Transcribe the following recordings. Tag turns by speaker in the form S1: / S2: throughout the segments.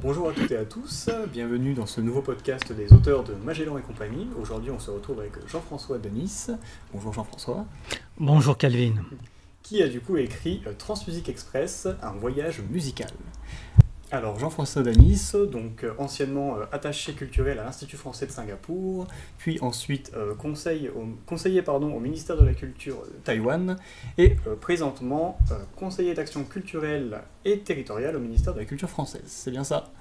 S1: Bonjour à toutes et à tous, bienvenue dans ce nouveau podcast des auteurs de Magellan et compagnie. Aujourd'hui on se retrouve avec Jean-François Denis. Bonjour Jean-François.
S2: Bonjour Calvin.
S1: Qui a du coup écrit Transmusique Express, un voyage musical. Alors Jean-François Denis, donc anciennement attaché culturel à l'Institut français de Singapour, puis ensuite conseiller au ministère de la Culture de Taïwan, et présentement conseiller d'action culturelle et territoriale au ministère de la Culture française. C'est bien ça?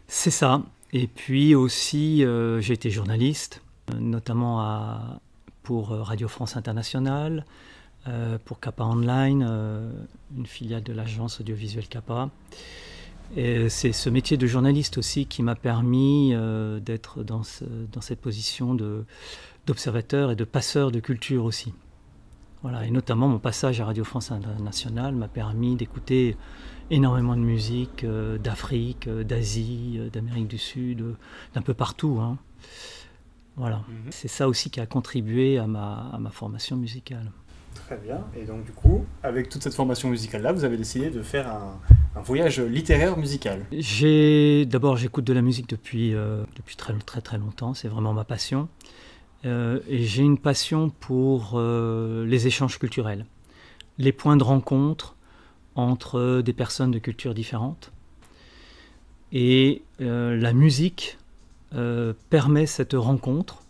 S2: C'est ça. Et puis aussi, j'ai été journaliste, notamment pour Radio France Internationale, pour Kappa Online, une filiale de l'agence audiovisuelle Kappa. Et c'est ce métier de journaliste aussi qui m'a permis d'être dans cette position d'observateur et de passeur de culture aussi. Voilà, et notamment mon passage à Radio France Internationale m'a permis d'écouter énormément de musique d'Afrique, d'Asie, d'Amérique du Sud, d'un peu partout, hein. Voilà. C'est ça aussi qui a contribué à ma formation musicale.
S1: Très bien, et donc du coup, avec toute cette formation musicale-là, vous avez décidé de faire un voyage littéraire musical.
S2: D'abord, j'écoute de la musique depuis très longtemps, c'est vraiment ma passion. Et j'ai une passion pour les échanges culturels, les points de rencontre entre des personnes de cultures différentes. Et la musique permet cette rencontre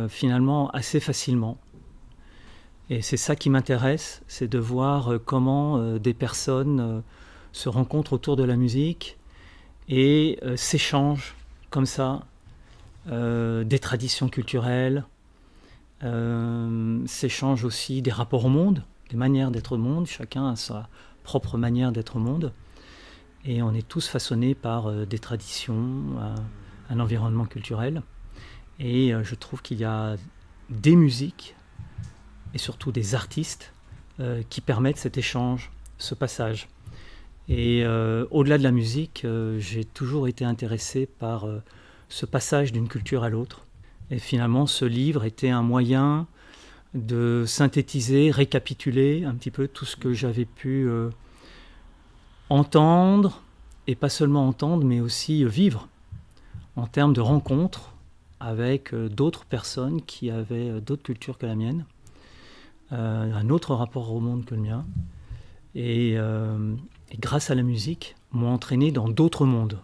S2: finalement assez facilement. Et c'est ça qui m'intéresse, c'est de voir comment des personnes se rencontrent autour de la musique et s'échangent comme ça des traditions culturelles, s'échangent aussi des rapports au monde, des manières d'être au monde. Chacun a sa propre manière d'être au monde. Et on est tous façonnés par des traditions, un environnement culturel. Et je trouve qu'il y a des musiques et surtout des artistes qui permettent cet échange, ce passage. Et au-delà de la musique, j'ai toujours été intéressé par ce passage d'une culture à l'autre. Et finalement, ce livre était un moyen de synthétiser, récapituler un petit peu tout ce que j'avais pu entendre, et pas seulement entendre, mais aussi vivre, en termes de rencontres avec d'autres personnes qui avaient d'autres cultures que la mienne. Un autre rapport au monde que le mien, et grâce à la musique, m'ont entraîné dans d'autres mondes.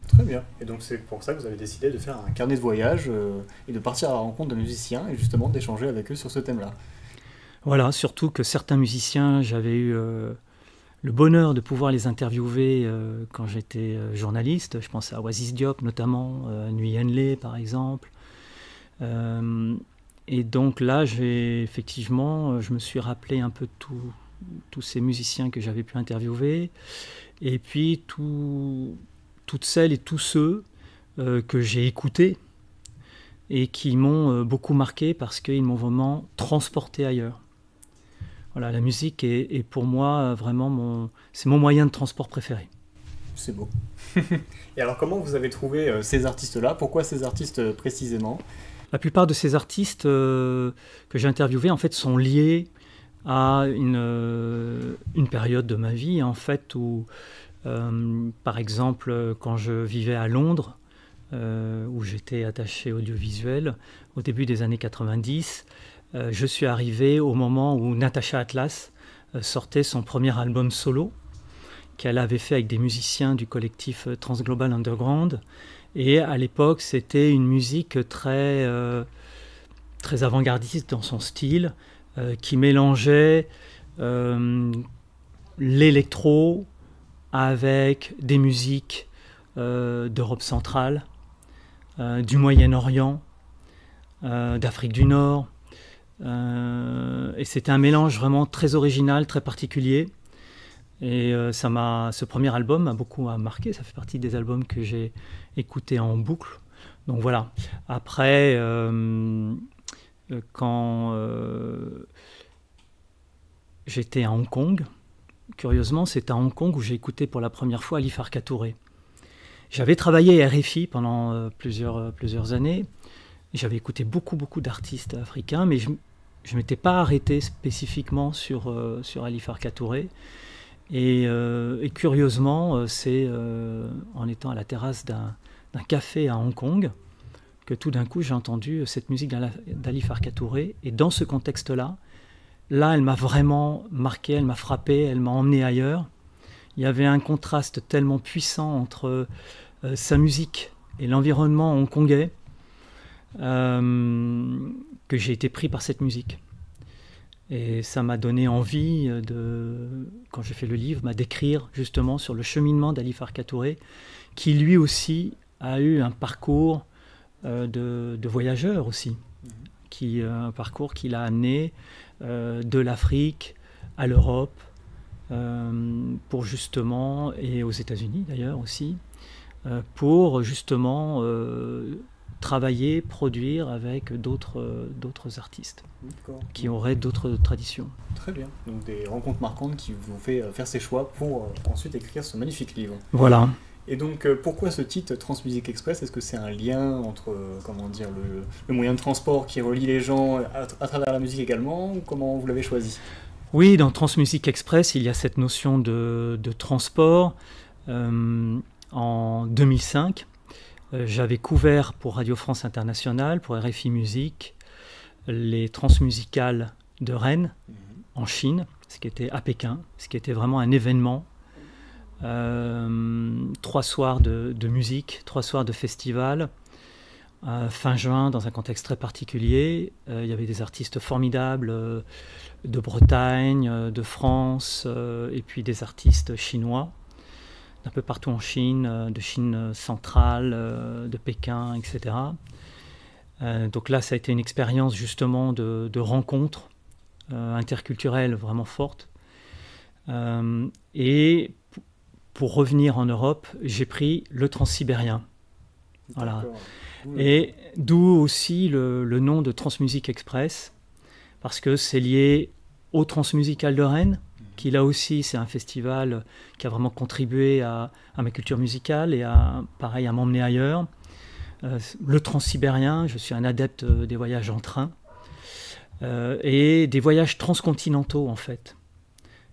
S1: Très bien, et donc c'est pour ça que vous avez décidé de faire un carnet de voyage et de partir à la rencontre de musiciens et justement d'échanger avec eux sur ce thème-là.
S2: Voilà, surtout que certains musiciens, j'avais eu le bonheur de pouvoir les interviewer quand j'étais journaliste. Je pense à Oasis Diop notamment, Nui Henley par exemple. Et donc là, je me suis rappelé un peu tous ces musiciens que j'avais pu interviewer, et puis toutes celles et tous ceux que j'ai écoutés et qui m'ont beaucoup marqué parce qu'ils m'ont vraiment transporté ailleurs. Voilà, la musique est pour moi vraiment c'est mon moyen de transport préféré.
S1: C'est beau. Et alors comment vous avez trouvé ces artistes-là? Pourquoi ces artistes précisément?
S2: La plupart de ces artistes que j'ai interviewés en fait sont liés à une période de ma vie en fait où, par exemple, quand je vivais à Londres, où j'étais attaché audiovisuel au début des années 90, je suis arrivé au moment où Natasha Atlas sortait son premier album solo qu'elle avait fait avec des musiciens du collectif Transglobal Underground. Et à l'époque, c'était une musique très avant-gardiste dans son style, qui mélangeait l'électro avec des musiques d'Europe centrale, du Moyen-Orient, d'Afrique du Nord. Et c'était un mélange vraiment très original, très particulier. Et ce premier album m'a beaucoup marqué. Ça fait partie des albums que j'ai écoutés en boucle. Donc voilà. Après, quand j'étais à Hong Kong, curieusement, c'est à Hong Kong où j'ai écouté pour la première fois Ali Farka Touré. J'avais travaillé à RFI pendant plusieurs années. J'avais écouté beaucoup d'artistes africains, mais je ne m'étais pas arrêté spécifiquement sur Ali Farka Touré. Et curieusement, c'est en étant à la terrasse d'un café à Hong Kong que tout d'un coup j'ai entendu cette musique d'Ali Farka Touré. Et dans ce contexte-là, elle m'a vraiment marqué, elle m'a frappé, elle m'a emmené ailleurs. Il y avait un contraste tellement puissant entre sa musique et l'environnement hongkongais que j'ai été pris par cette musique. Et ça m'a donné envie, quand j'ai fait le livre, d'écrire justement sur le cheminement d'Ali Farka Touré, qui lui aussi a eu un parcours de voyageur aussi, un parcours qui l'a amené de l'Afrique à l'Europe, pour justement, et aux États-Unis d'ailleurs aussi, pour justement travailler, produire avec d'autres artistes qui auraient d'autres traditions.
S1: Très bien, donc des rencontres marquantes qui vous ont fait faire ces choix pour ensuite écrire ce magnifique livre.
S2: Voilà.
S1: Et donc pourquoi ce titre Transmusique Express? Est-ce que c'est un lien entre le moyen de transport qui relie les gens à travers la musique également, ou comment vous l'avez choisi?
S2: Oui, dans Transmusique Express, il y a cette notion de transport. En 2005, j'avais couvert pour Radio France Internationale, pour RFI Musique, les transmusicales de Rennes, en Chine, ce qui était à Pékin, ce qui était vraiment un événement. 3 soirs de musique, 3 soirs de festival, fin juin, dans un contexte très particulier. Il y avait des artistes formidables de Bretagne, de France, et puis des artistes chinois, d'un peu partout en Chine, de Chine centrale, de Pékin, etc. Donc là, ça a été une expérience justement de rencontre interculturelle vraiment forte. Et pour revenir en Europe, j'ai pris le transsibérien. Voilà. Et d'où aussi le nom de Transmusique Express, parce que c'est lié au Transmusical de Rennes, qui là aussi c'est un festival qui a vraiment contribué à ma culture musicale et à m'emmener ailleurs. Le transsibérien, je suis un adepte des voyages en train et des voyages transcontinentaux en fait.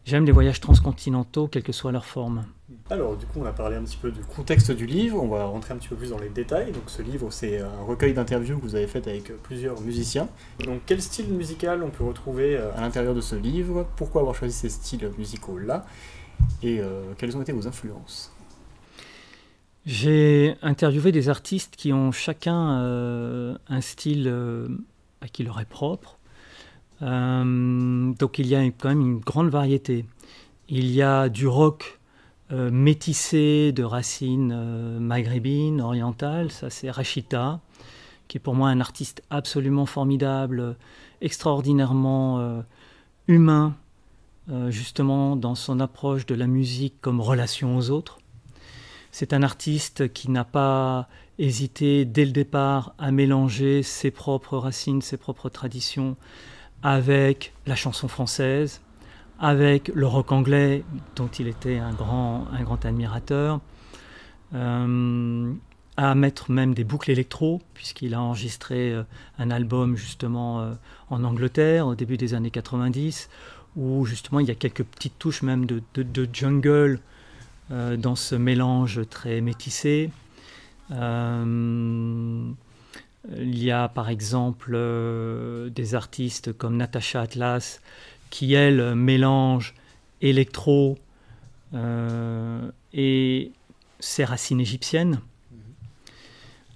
S2: J'aime les voyages transcontinentaux, quelle que soit leur forme.
S1: Alors, du coup, on a parlé un petit peu du contexte du livre, on va rentrer un petit peu plus dans les détails. Donc, ce livre, c'est un recueil d'interviews que vous avez fait avec plusieurs musiciens. Donc, quel style musical on peut retrouver à l'intérieur de ce livre? Pourquoi avoir choisi ces styles musicaux-là? Et quelles ont été vos influences?
S2: J'ai interviewé des artistes qui ont chacun un style qui leur est propre. Donc il y a quand même une grande variété. Il y a du rock métissé de racines maghrébines, orientales. Ça c'est Rachita, qui est pour moi un artiste absolument formidable, extraordinairement humain, justement dans son approche de la musique comme relation aux autres. C'est un artiste qui n'a pas hésité dès le départ à mélanger ses propres racines, ses propres traditions avec la chanson française, avec le rock anglais dont il était un grand admirateur, à mettre même des boucles électro, puisqu'il a enregistré un album justement en Angleterre au début des années 90, où justement il y a quelques petites touches même de jungle dans ce mélange très métissé. Il y a par exemple des artistes comme Natacha Atlas qui, elle, mélange électro et ses racines égyptiennes.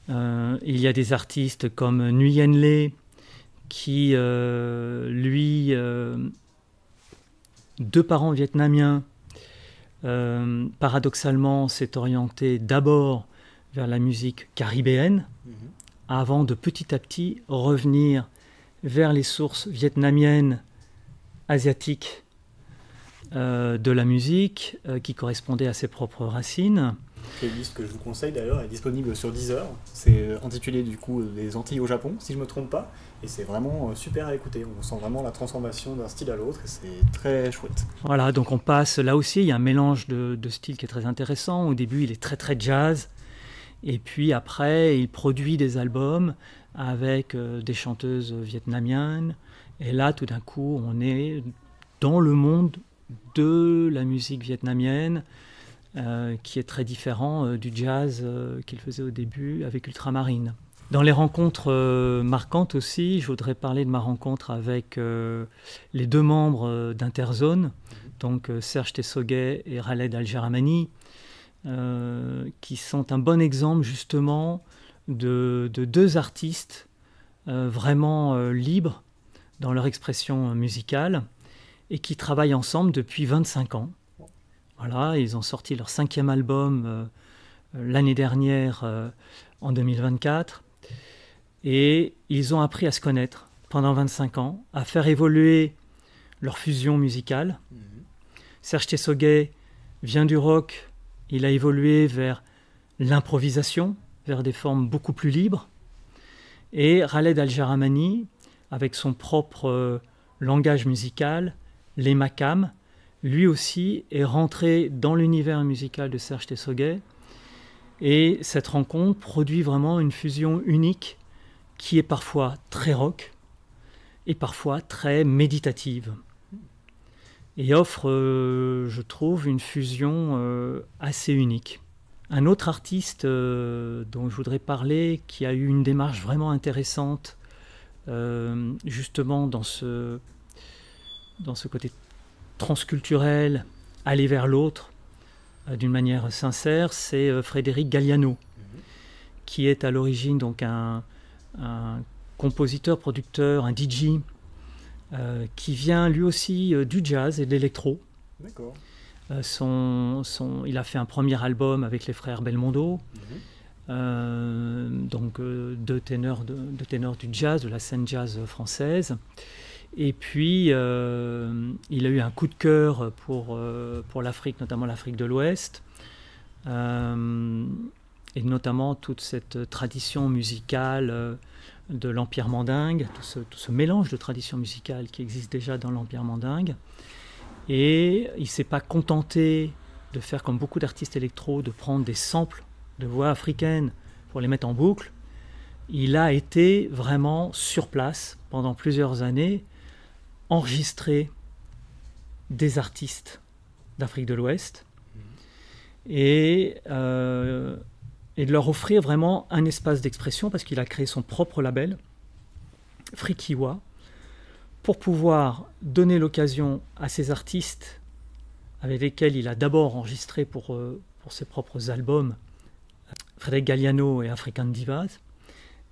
S2: Il y a des artistes comme Nguyen Le qui, lui, de parents vietnamiens, paradoxalement s'est orienté d'abord vers la musique caribéenne, avant de petit à petit revenir vers les sources vietnamiennes, asiatiques de la musique, qui correspondaient à ses propres racines.
S1: Playlist que je vous conseille d'ailleurs est disponible sur Deezer. C'est intitulé du coup Les Antilles au Japon, si je ne me trompe pas. Et c'est vraiment super à écouter. On sent vraiment la transformation d'un style à l'autre et c'est très chouette.
S2: Voilà, donc on passe, là aussi il y a un mélange de styles qui est très intéressant. Au début il est très très jazz. Et puis après, il produit des albums avec des chanteuses vietnamiennes. Et là, tout d'un coup, on est dans le monde de la musique vietnamienne, qui est très différent du jazz qu'il faisait au début avec Ultramarine. Dans les rencontres marquantes aussi, je voudrais parler de ma rencontre avec les deux membres d'Interzone, donc Serge Tessoguet et Khaled Al-Jaramani, qui sont un bon exemple justement de deux artistes vraiment libres dans leur expression musicale et qui travaillent ensemble depuis 25 ans. Voilà, ils ont sorti leur 5e album l'année dernière, en 2024. Et ils ont appris à se connaître pendant 25 ans, à faire évoluer leur fusion musicale. Serge Tessoguet vient du rock, il a évolué vers l'improvisation, vers des formes beaucoup plus libres. Et Khaled Al-Jaramani, avec son propre langage musical, les makams, lui aussi est rentré dans l'univers musical de Serge Tessoguet. Et cette rencontre produit vraiment une fusion unique qui est parfois très rock et parfois très méditative. Et offre, je trouve, une fusion assez unique. Un autre artiste dont je voudrais parler, qui a eu une démarche vraiment intéressante, justement dans ce côté transculturel, aller vers l'autre, d'une manière sincère, c'est Frédéric Galliano, qui est à l'origine donc un compositeur, producteur, un DJ, qui vient lui aussi du jazz et de l'électro.
S1: D'accord.
S2: Il a fait un premier album avec les frères Belmondo, donc deux ténors du jazz, de la scène jazz française. Et puis, il a eu un coup de cœur pour l'Afrique, notamment l'Afrique de l'Ouest, et notamment toute cette tradition musicale de l'Empire mandingue, tout ce mélange de traditions musicales qui existe déjà dans l'Empire mandingue. Et il ne s'est pas contenté de faire comme beaucoup d'artistes électro, de prendre des samples de voix africaines pour les mettre en boucle. Il a été vraiment sur place pendant plusieurs années, enregistrer des artistes d'Afrique de l'Ouest et de leur offrir vraiment un espace d'expression, parce qu'il a créé son propre label, Frikiwa, pour pouvoir donner l'occasion à ces artistes avec lesquels il a d'abord enregistré pour ses propres albums, Frédéric Galliano et African Divas.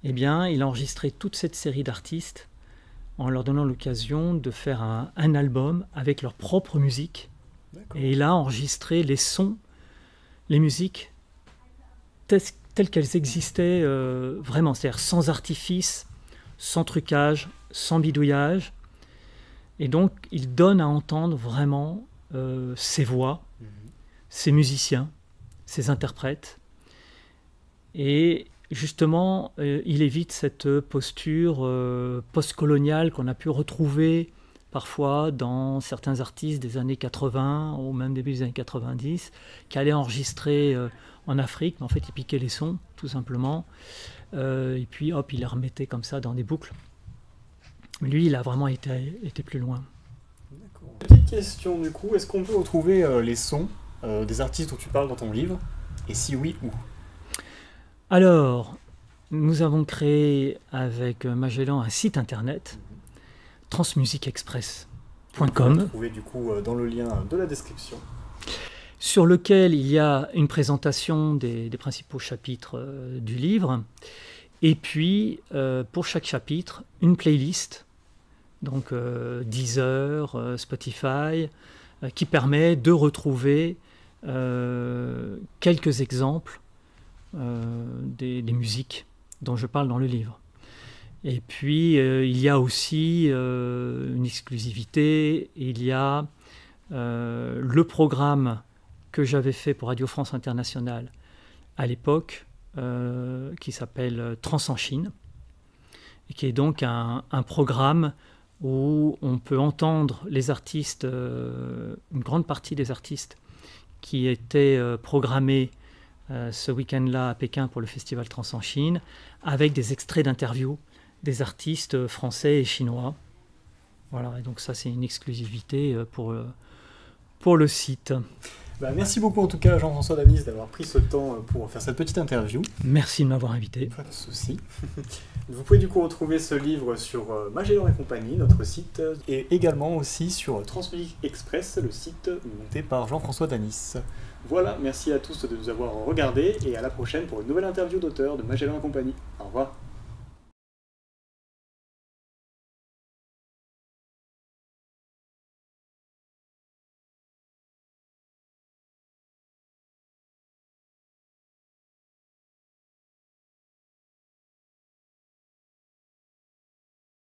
S2: Eh bien, il a enregistré toute cette série d'artistes en leur donnant l'occasion de faire un album avec leur propre musique. Et il a enregistré les sons, les musiques telles qu'elles existaient vraiment, c'est-à-dire sans artifice, sans trucage, sans bidouillage. Et donc, il donne à entendre vraiment ses voix, ses musiciens, ses interprètes. Et justement, il évite cette posture postcoloniale qu'on a pu retrouver parfois dans certains artistes des années 80 ou même début des années 90, qui allaient enregistrer en Afrique, mais en fait, il piquait les sons, tout simplement. Et puis, hop, il les remettait comme ça dans des boucles. Mais lui, il a vraiment été plus loin.
S1: D'accord. Petite question, du coup, est-ce qu'on peut retrouver les sons des artistes dont tu parles dans ton livre? Et si oui, où?
S2: Alors, nous avons créé avec Magellan un site internet, transmusiqueexpress.com.
S1: On peut le trouver du coup dans le lien de la description.
S2: Sur lequel il y a une présentation des principaux chapitres du livre. Et puis, pour chaque chapitre, une playlist, donc Deezer, Spotify, qui permet de retrouver quelques exemples des musiques dont je parle dans le livre. Et puis, il y a aussi une exclusivité, il y a le programme que j'avais fait pour Radio France Internationale à l'époque, qui s'appelle Trans en Chine, et qui est donc un programme où on peut entendre les artistes, une grande partie des artistes qui étaient programmés ce week-end-là à Pékin pour le festival Trans en Chine, avec des extraits d'interviews des artistes français et chinois. Voilà, et donc ça c'est une exclusivité pour le site.
S1: Merci beaucoup en tout cas Jean-François Danis d'avoir pris ce temps pour faire cette petite interview.
S2: Merci de m'avoir invité.
S1: Pas de souci. Vous pouvez du coup retrouver ce livre sur Magellan et compagnie, notre site, et également aussi sur Transmusique Express, le site monté par Jean-François Danis. Voilà, merci à tous de nous avoir regardés et à la prochaine pour une nouvelle interview d'auteur de Magellan et compagnie. Au revoir.